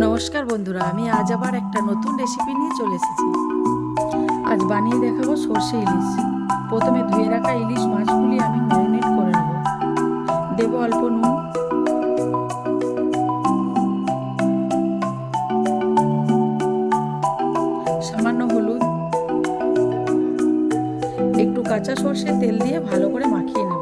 নমস্কার বন্ধুরা, আমি আজ আবার একটা নতুন রেসিপি নিয়ে চলে এসেছি। আজ বানিয়ে দেখাবো সর্ষে ইলিশ। প্রথমে ধুয়ে রাখা ইলিশ মাছগুলি আমি ম্যারিনেট করে নেব। দেব অল্প নুন, সামান্য হলুদ, একটু কাঁচা সর্ষে তেল দিয়ে ভালো করে মাখিয়ে নেব।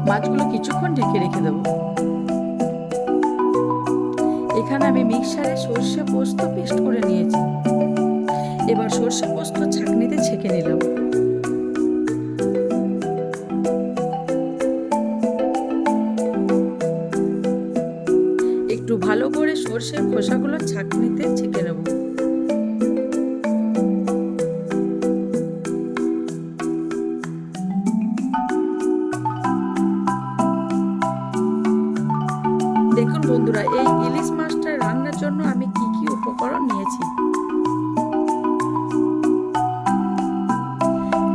মাছগুলো কিছুক্ষণ ঢেকে রেখে দেবো। এখানে আমি মিক্সারে সর্ষে পোস্ত পেস্ট করে নিয়েছি। এবার সর্ষে পোস্ত ছাঁকনিতে ছেঁকে নিলাম। একটু ভালো করে সর্ষের খোসাগুলো ছাঁকনিতে ছেঁকে নেব। দেখুন বন্ধুরা, এই ইলিশ মাছটা রান্নার জন্য আমি কি কি উপকরণ নিয়েছি।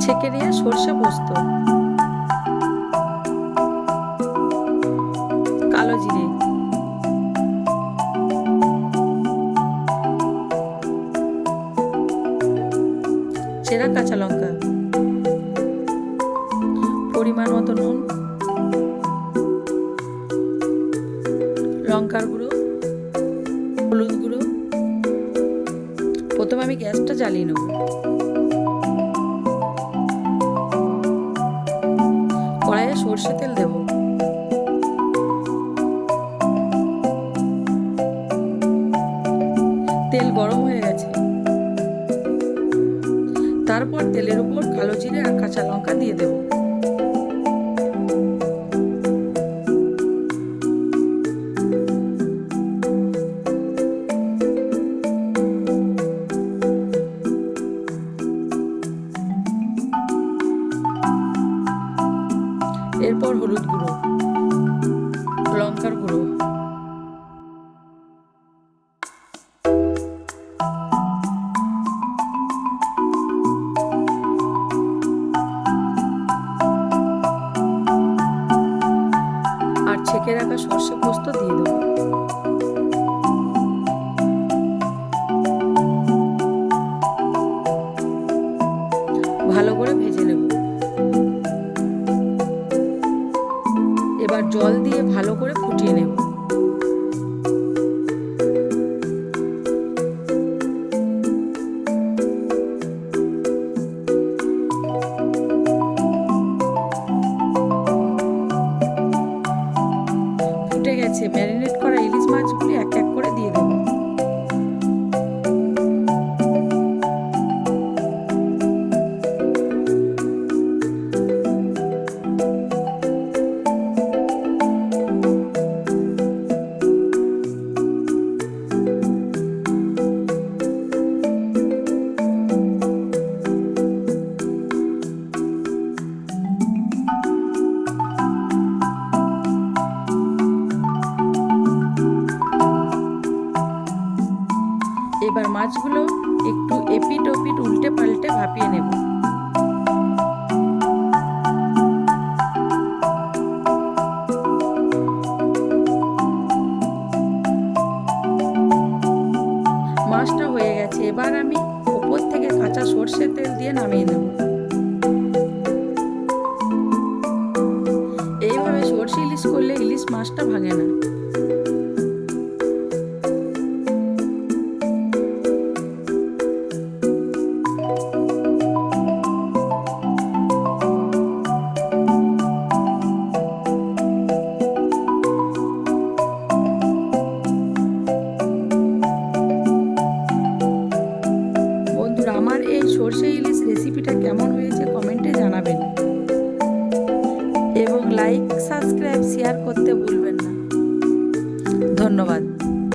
ছেঁকে নিয়ে সর্ষে পোস্ত, কালো জিরে, চেরা কাঁচা লঙ্কা, পরিমাণ মতো নুন, লঙ্কার গুঁড়ো, হলুদ গুঁড়ো। প্রথমে আমি গ্যাসটা জ্বালিয়ে নেব। কড়াইয়ে সর্ষে তেল দেব। তেল গরম হয়ে গেছে। তারপর তেলের উপর কালো জিরে আর কাঁচা লঙ্কা দিয়ে দেব। এরপর হলুদ গুঁড়ো, লঙ্কার গুঁড়ো, আর ছেঁকে রাখা সর্ষে পোস্ত দিয়ে দেবো। ভালো করে ভেজে নেব। এবার জল দিয়ে ভালো করে ফুটিয়ে নেব। ফুটে গেছে। ম্যারিনেট করা ইলিশ মাছগুলি এক এক করে দিয়ে দেব। এবার মাছগুলো একটু এপিট ওপিট উল্টে পাল্টে ভাপিয়ে নেব। মাছটা হয়ে গেছে। এবার আমি উপর থেকে কাঁচা সর্ষের তেল দিয়ে নামিয়ে নেব। এইভাবে সর্ষে ইলিশ করলে ইলিশ মাছটা ভাঙে না। আমার এই সর্ষে ইলিশ রেসিপিটা কেমন হয়েছে কমেন্টে জানাবেন, এবং লাইক, সাবস্ক্রাইব, শেয়ার করতে ভুলবেন না। ধন্যবাদ।